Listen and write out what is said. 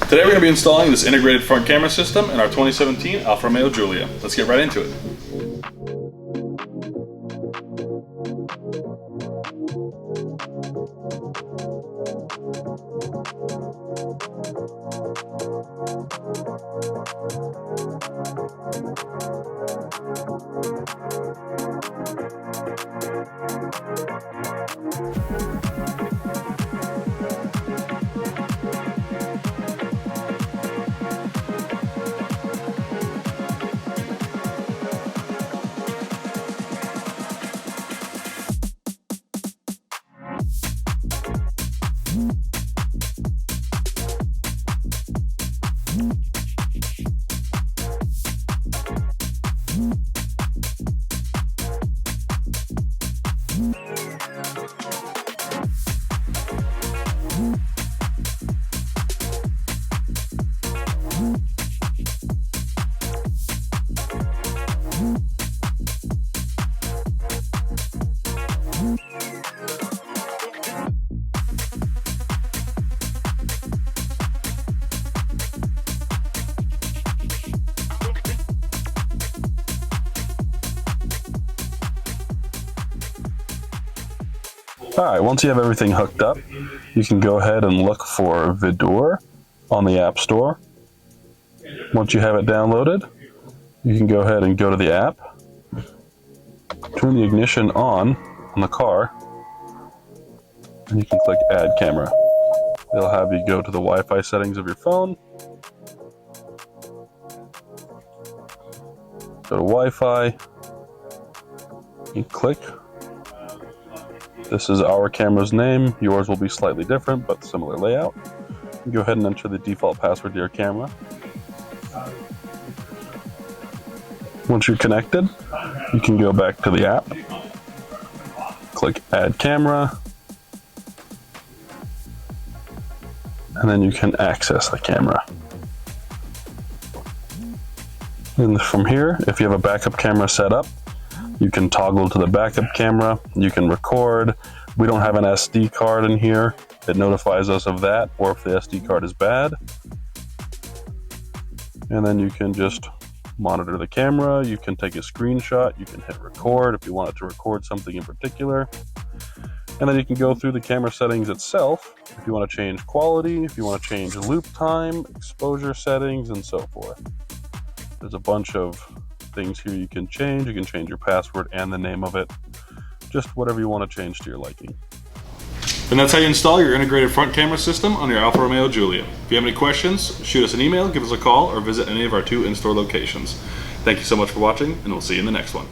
Today we're going to be installing this integrated front camera system in our 2017 Alfa Romeo Giulia. Let's get right into it. Alright, once you have everything hooked up, you can go ahead and look for Vidor on the App Store. Once you have it downloaded, you can go ahead and go to the app, turn the ignition on the car, and you can click Add Camera. It'll have you go to the Wi-Fi settings of your phone, go to Wi-Fi, and click. This is our camera's name. Yours will be slightly different, but similar layout. Go ahead and enter the default password to your camera. Once you're connected, you can go back to the app, click Add Camera, and then you can access the camera. And from here, if you have a backup camera set up, you can toggle to the backup camera, you can record. We don't have an SD card in here. It notifies us of that, or if the SD card is bad. And then you can just monitor the camera, you can take a screenshot, you can hit record if you want it to record something in particular. And then you can go through the camera settings itself, if you want to change quality, if you want to change loop time, exposure settings, and so forth. There's a bunch of things here you can change. You can change your password and the name of it. Just whatever you want to change to your liking. And that's how you install your integrated front camera system on your Alfa Romeo Giulia. If you have any questions, shoot us an email, give us a call, or visit any of our 2 in-store locations. Thank you so much for watching, and we'll see you in the next one.